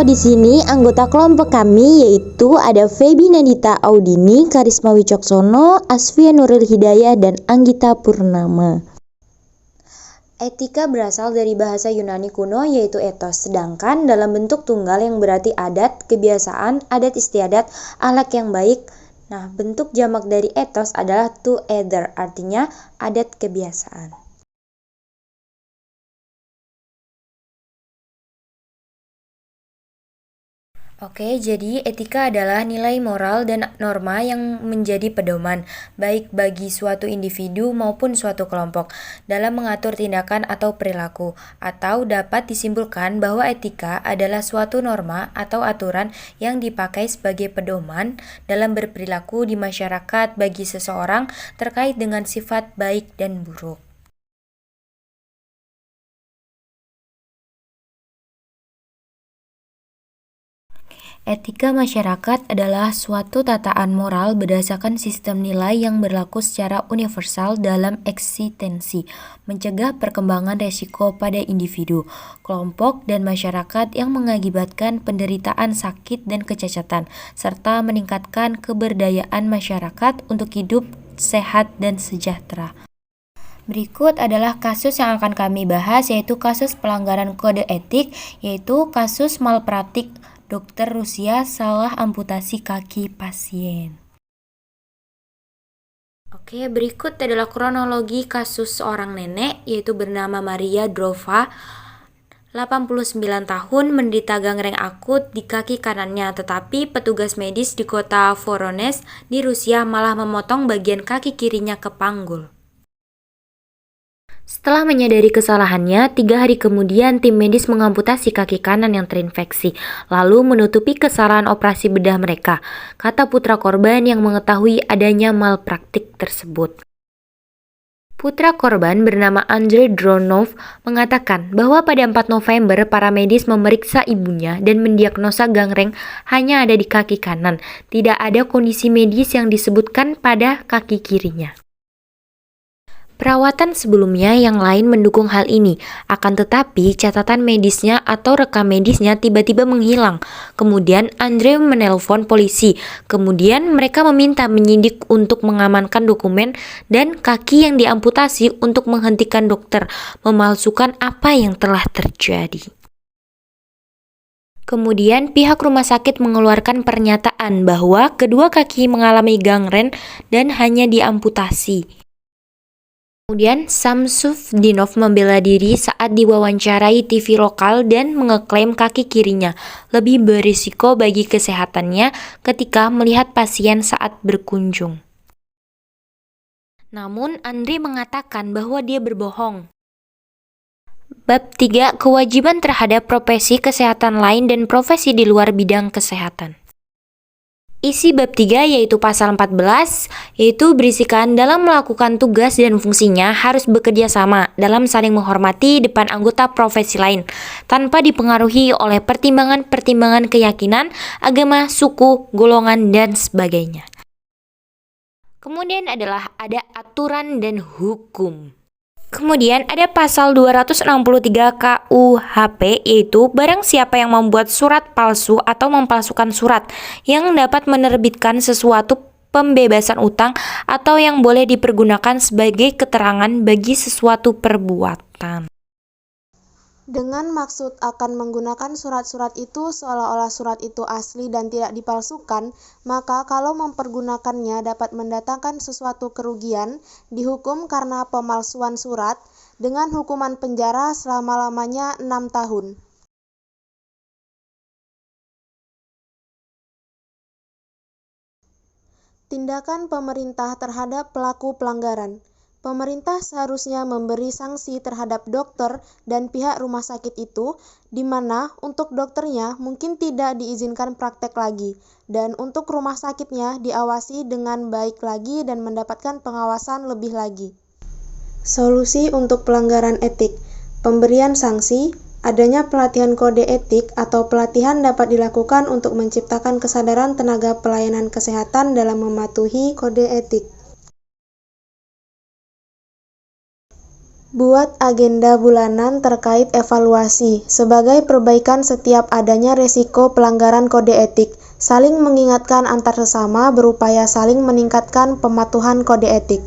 di sini anggota kelompok kami yaitu ada Feby Nandita Audini, Karisma Wicaksono, Asfia Nurul Hidayah, dan Anggita Purnama. Etika berasal dari bahasa Yunani kuno yaitu ethos, sedangkan dalam bentuk tunggal yang berarti adat, kebiasaan, adat istiadat, akhlak yang baik. Nah, bentuk jamak dari ethos adalah to ether, artinya adat kebiasaan. Oke, jadi etika adalah nilai moral dan norma yang menjadi pedoman, baik bagi suatu individu maupun suatu kelompok, dalam mengatur tindakan atau perilaku, atau dapat disimpulkan bahwa etika adalah suatu norma atau aturan yang dipakai sebagai pedoman dalam berperilaku di masyarakat bagi seseorang terkait dengan sifat baik dan buruk. Etika masyarakat adalah suatu tataan moral berdasarkan sistem nilai yang berlaku secara universal dalam eksistensi, mencegah perkembangan resiko pada individu, kelompok, dan masyarakat yang mengakibatkan penderitaan sakit dan kecacatan, serta meningkatkan keberdayaan masyarakat untuk hidup sehat dan sejahtera. Berikut adalah kasus yang akan kami bahas, yaitu kasus pelanggaran kode etik, yaitu kasus malpraktik dokter Rusia salah amputasi kaki pasien. Oke, berikut adalah kronologi kasus seorang nenek, yaitu bernama Maria Drova, 89 tahun, menderita gangren akut di kaki kanannya, tetapi petugas medis di kota Voronezh di Rusia malah memotong bagian kaki kirinya ke panggul. Setelah menyadari kesalahannya, 3 hari kemudian tim medis mengamputasi kaki kanan yang terinfeksi, lalu menutupi kesalahan operasi bedah mereka, kata putra korban yang mengetahui adanya malpraktik tersebut. Putra korban bernama Andrei Dronov mengatakan bahwa pada 4 November para medis memeriksa ibunya dan mendiagnosa gangren hanya ada di kaki kanan, tidak ada kondisi medis yang disebutkan pada kaki kirinya. Perawatan sebelumnya yang lain mendukung hal ini, akan tetapi catatan medisnya atau rekam medisnya tiba-tiba menghilang. Kemudian Andre menelpon polisi, kemudian mereka meminta penyidik untuk mengamankan dokumen dan kaki yang diamputasi untuk menghentikan dokter memalsukan apa yang telah terjadi. Kemudian pihak rumah sakit mengeluarkan pernyataan bahwa kedua kaki mengalami gangren dan hanya diamputasi. Kemudian Samsudinov membela diri saat diwawancarai TV lokal dan mengeklaim kaki kirinya lebih berisiko bagi kesehatannya ketika melihat pasien saat berkunjung. Namun Andre mengatakan bahwa dia berbohong. Bab 3. Kewajiban terhadap profesi kesehatan lain dan profesi di luar bidang kesehatan. Isi bab 3 yaitu pasal 14, yaitu berisikan dalam melakukan tugas dan fungsinya harus bekerja sama dalam saling menghormati depan anggota profesi lain, tanpa dipengaruhi oleh pertimbangan-pertimbangan keyakinan, agama, suku, golongan, dan sebagainya. Kemudian ada aturan dan hukum. Kemudian ada pasal 263 KUHP, yaitu barang siapa yang membuat surat palsu atau mempalsukan surat yang dapat menerbitkan sesuatu pembebasan utang atau yang boleh dipergunakan sebagai keterangan bagi sesuatu perbuatan. Dengan maksud akan menggunakan surat-surat itu seolah-olah surat itu asli dan tidak dipalsukan, maka kalau mempergunakannya dapat mendatangkan sesuatu kerugian, dihukum karena pemalsuan surat dengan hukuman penjara selama-lamanya 6 tahun. Tindakan pemerintah terhadap pelaku pelanggaran. Pemerintah seharusnya memberi sanksi terhadap dokter dan pihak rumah sakit itu, di mana untuk dokternya mungkin tidak diizinkan praktek lagi, dan untuk rumah sakitnya diawasi dengan baik lagi dan mendapatkan pengawasan lebih lagi. Solusi untuk pelanggaran etik. Pemberian sanksi, adanya pelatihan kode etik atau pelatihan dapat dilakukan untuk menciptakan kesadaran tenaga pelayanan kesehatan dalam mematuhi kode etik. Buat agenda bulanan terkait evaluasi, sebagai perbaikan setiap adanya resiko pelanggaran kode etik. Saling mengingatkan antar sesama berupaya saling meningkatkan pematuhan kode etik.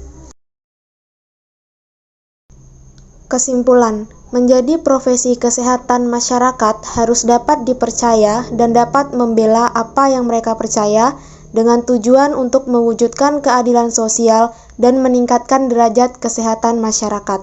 Kesimpulan, menjadi profesi kesehatan masyarakat harus dapat dipercaya dan dapat membela apa yang mereka percaya dengan tujuan untuk mewujudkan keadilan sosial dan meningkatkan derajat kesehatan masyarakat.